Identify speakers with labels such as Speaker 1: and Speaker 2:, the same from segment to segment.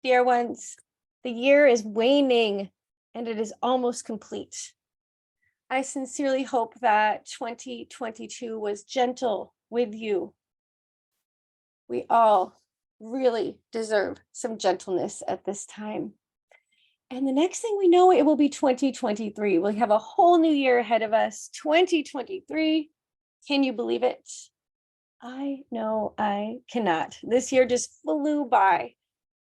Speaker 1: Dear ones, the year is waning and it is almost complete. I sincerely hope that 2022 was gentle with you. We all really deserve some gentleness at this time. And the next thing we know, it will be 2023. We'll have a whole new year ahead of us. 2023. Can you believe it? I know I cannot. This year just flew by.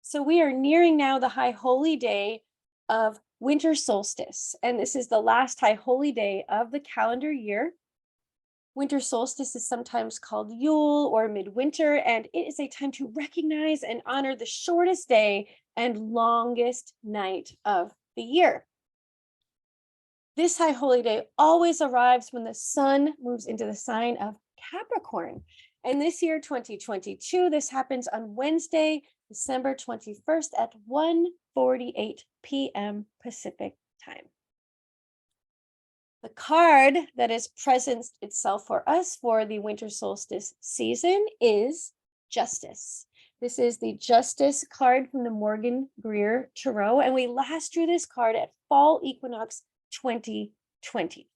Speaker 1: So we are nearing now the high holy day of winter solstice. And this is the last high holy day of the calendar year. Winter solstice is sometimes called Yule or midwinter, and it is a time to recognize and honor the shortest day and longest night of the year. This high holy day always arrives when the sun moves into the sign of Capricorn. And this year, 2022, this happens on Wednesday, December 21st at 1:48 p.m. Pacific time. The card that is presents itself for us for the winter solstice season is Justice. This is the Justice card from the Morgan Greer Tarot, and we last drew this card at Fall Equinox 2020.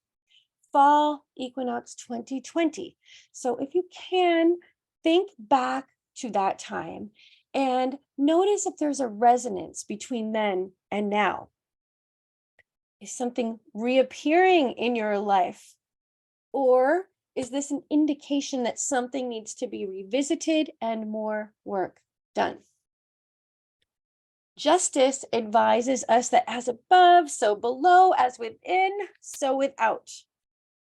Speaker 1: Fall Equinox 2020. So if you can, think back to that time and notice if there's a resonance between then and now. Is something reappearing in your life? Or is this an indication that something needs to be revisited and more work done? Justice advises us that as above, so below, as within, so without.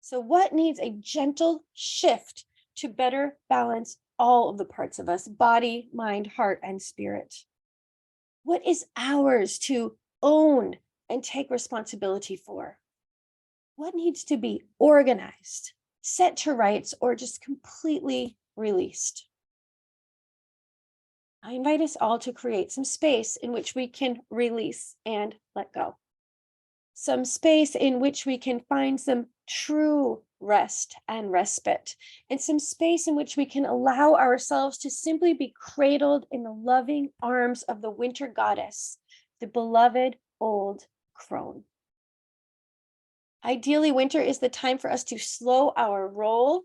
Speaker 1: So what needs a gentle shift to better balance all of the parts of us, body, mind, heart, and spirit? What is ours to own and take responsibility for? What needs to be organized, set to rights, or just completely released? I invite us all to create some space in which we can release and let go. Some space in which we can find some true rest and respite, and some space in which we can allow ourselves to simply be cradled in the loving arms of the winter goddess, the beloved old crone. Ideally, winter is the time for us to slow our roll.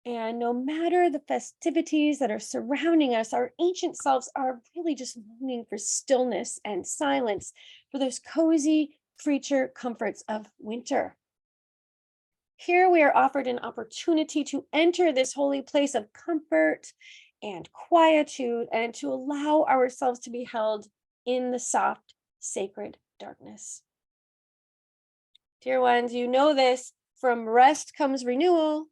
Speaker 1: And no matter the festivities that are surrounding us, our ancient selves are really just longing for stillness and silence, for those cozy creature comforts of winter. Here we are offered an opportunity to enter this holy place of comfort and quietude and to allow ourselves to be held in the soft, sacred darkness. Dear ones, you know this, from rest comes renewal,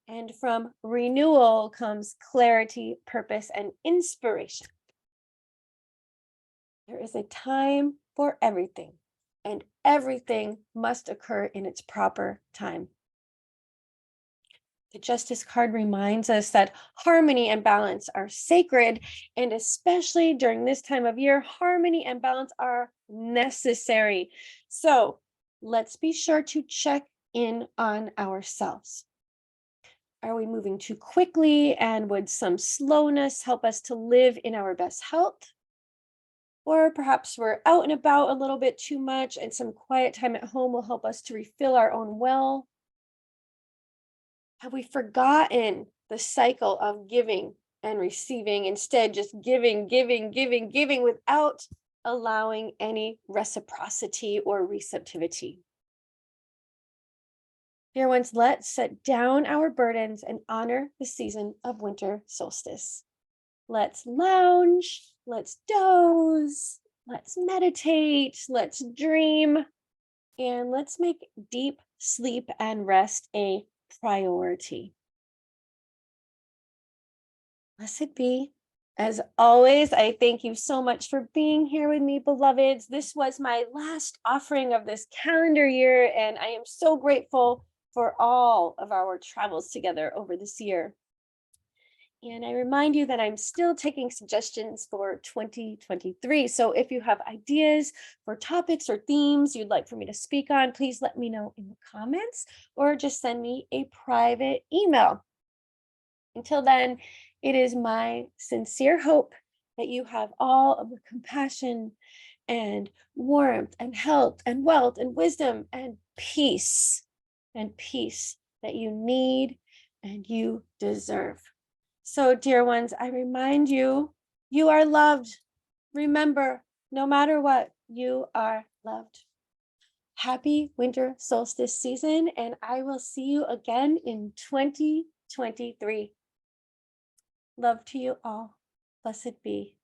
Speaker 1: and from renewal comes clarity, purpose, and inspiration. There is a time for everything, and everything must occur in its proper time. The Justice card reminds us that harmony and balance are sacred, and especially during this time of year, harmony and balance are necessary. So let's be sure to check in on ourselves. Are we moving too quickly, and would some slowness help us to live in our best health? Or perhaps we're out and about a little bit too much, and some quiet time at home will help us to refill our own well. Have we forgotten the cycle of giving and receiving, instead just giving without allowing any reciprocity or receptivity? Dear ones, let's set down our burdens and honor the season of winter solstice. Let's lounge, let's doze, let's meditate, let's dream, and let's make deep sleep and rest a priority. Blessed be. As always, I thank you so much for being here with me, beloveds. This was my last offering of this calendar year, and I am so grateful for all of our travels together over this year. And I remind you that I'm still taking suggestions for 2023. So if you have ideas for topics or themes you'd like for me to speak on, please let me know in the comments or just send me a private email. Until then, it is my sincere hope that you have all of the compassion and warmth and health and wealth and wisdom and peace that you need and you deserve. So, dear ones, I remind you, you are loved. Remember, no matter what, you are loved. Happy winter solstice season, and I will see you again in 2023. Love to you all. Blessed be.